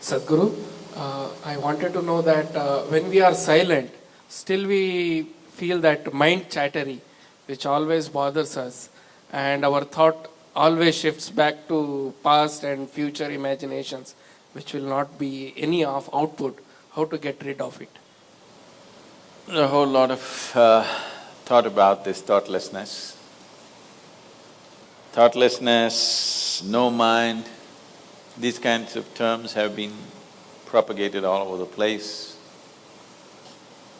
Sadhguru, I wanted to know that when we are silent, still we feel that mind chattery, which always bothers us, and our thought always shifts back to past and future imaginations, which will not be any of output. How to get rid of it? A whole lot of thought about this thoughtlessness. Thoughtlessness, no mind, these kinds of terms have been propagated all over the place,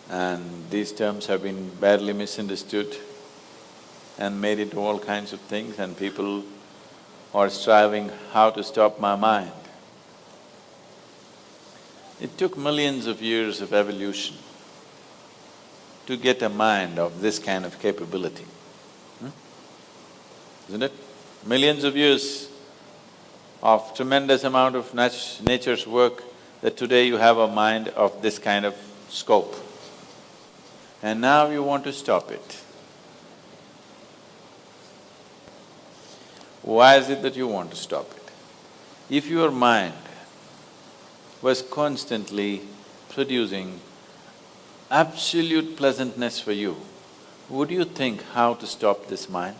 and these terms have been badly misunderstood and made into all kinds of things, and people are striving how to stop my mind. It took millions of years of evolution to get a mind of this kind of capability, isn't it? Millions of years of tremendous amount of nature's work that today you have a mind of this kind of scope. And now you want to stop it. Why is it that you want to stop it? If your mind was constantly producing absolute pleasantness for you, would you think how to stop this mind?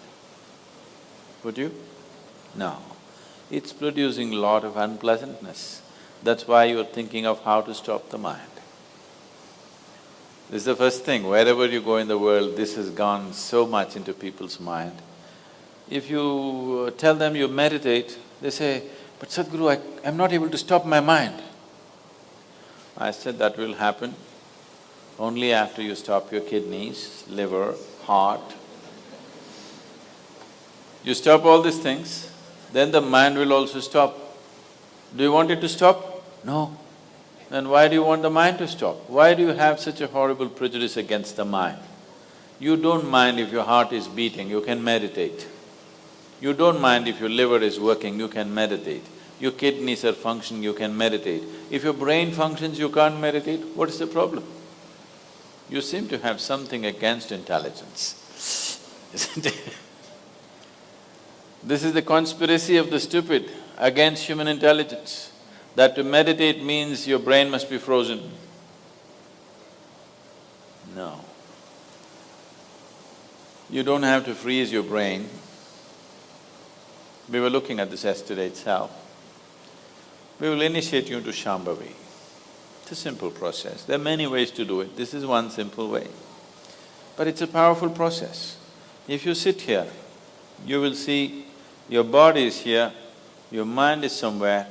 Would you? No. It's producing a lot of unpleasantness. That's why you're thinking of how to stop the mind. This is the first thing, wherever you go in the world, this has gone so much into people's mind. If you tell them you meditate, they say, "But Sadhguru, I'm not able to stop my mind." I said that will happen only after you stop your kidneys, liver, heart. You stop all these things, then the mind will also stop. Do you want it to stop? No. Then why do you want the mind to stop? Why do you have such a horrible prejudice against the mind? You don't mind if your heart is beating, you can meditate. You don't mind if your liver is working, you can meditate. Your kidneys are functioning, you can meditate. If your brain functions, you can't meditate, what is the problem? You seem to have something against intelligence, isn't it? This is the conspiracy of the stupid against human intelligence, that to meditate means your brain must be frozen. No. You don't have to freeze your brain. We were looking at this yesterday itself. We will initiate you into Shambhavi. It's a simple process. There are many ways to do it, this is one simple way. But it's a powerful process. If you sit here, you will see your body is here, your mind is somewhere,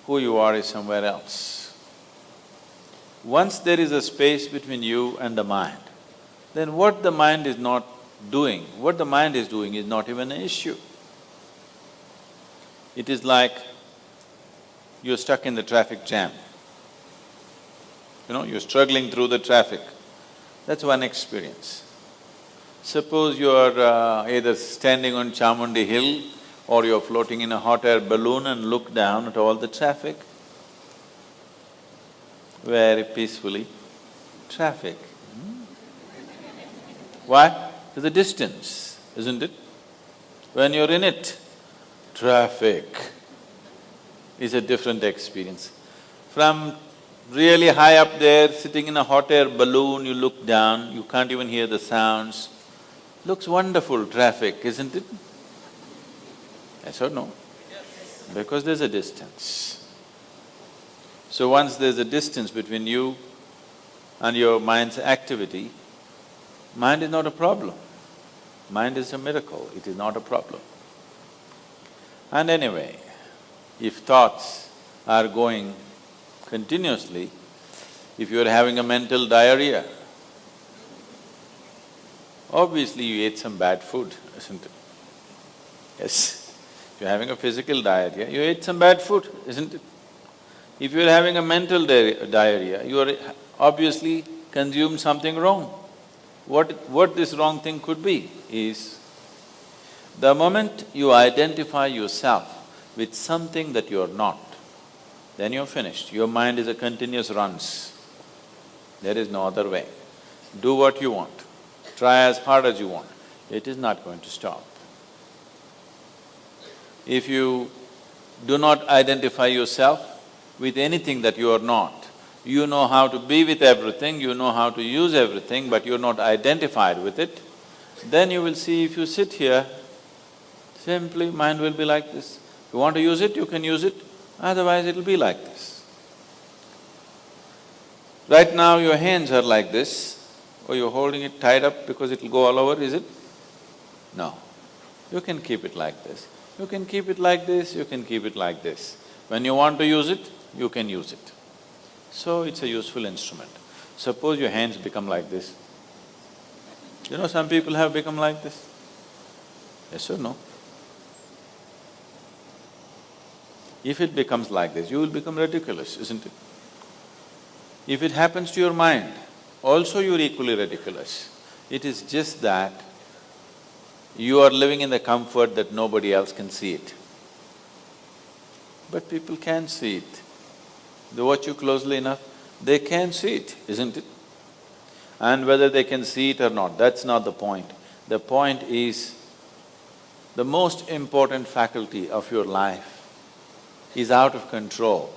who you are is somewhere else. Once there is a space between you and the mind, then what the mind is not doing, what the mind is doing is not even an issue. It is like you're stuck in the traffic jam. You're struggling through the traffic. That's one experience. Suppose you're either standing on Chamundi Hill or you're floating in a hot air balloon and look down at all the traffic. Very peacefully, traffic. Why? There's a distance, isn't it? When you're in it, traffic is a different experience. From really high up there, sitting in a hot air balloon, you look down, you can't even hear the sounds. Looks wonderful, traffic, isn't it? Yes or no? Because there's a distance. So once there's a distance between you and your mind's activity, mind is not a problem. Mind is a miracle, it is not a problem. And anyway, if thoughts are going continuously, if you're having a mental diarrhea, obviously you ate some bad food, isn't it? Yes. If you're having a physical diarrhea, you ate some bad food, isn't it? If you're having a mental diarrhea, you are obviously consumed something wrong. What this wrong thing could be is, the moment you identify yourself with something that you're not, then you're finished. Your mind is a continuous runs. There is no other way. Do what you want, try as hard as you want, it is not going to stop. If you do not identify yourself with anything that you are not. You know how to be with everything, you know how to use everything, but you're not identified with it, then you will see if you sit here, simply mind will be like this. If you want to use it, you can use it, otherwise it'll be like this. Right now your hands are like this, or you're holding it tied up because it'll go all over, is it? No. You can keep it like this. You can keep it like this, you can keep it like this. When you want to use it, you can use it. So it's a useful instrument. Suppose your hands become like this. You know, some people have become like this. Yes or no? If it becomes like this, you will become ridiculous, isn't it? If it happens to your mind, also you're equally ridiculous. It is just that you are living in the comfort that nobody else can see it. But people can see it. They watch you closely enough, they can see it, isn't it? And whether they can see it or not, that's not the point. The point is, the most important faculty of your life is out of control.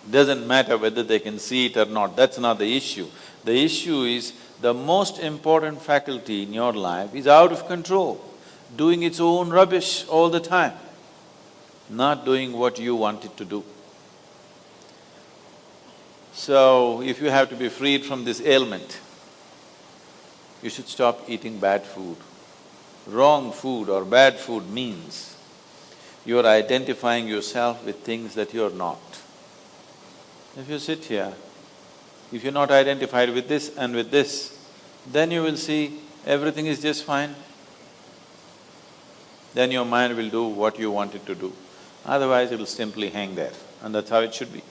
Doesn't matter whether they can see it or not, that's not the issue. The issue is, the most important faculty in your life is out of control, doing its own rubbish all the time, not doing what you want it to do. So, if you have to be freed from this ailment, you should stop eating bad food. Wrong food or bad food means you are identifying yourself with things that you're not. If you sit here, if you're not identified with this and with this, then you will see everything is just fine. Then your mind will do what you want it to do. Otherwise, it will simply hang there, and that's how it should be.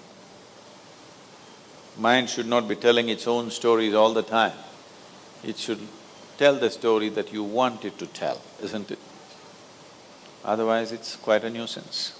Mind should not be telling its own stories all the time. It should tell the story that you want it to tell, isn't it? Otherwise, it's quite a nuisance.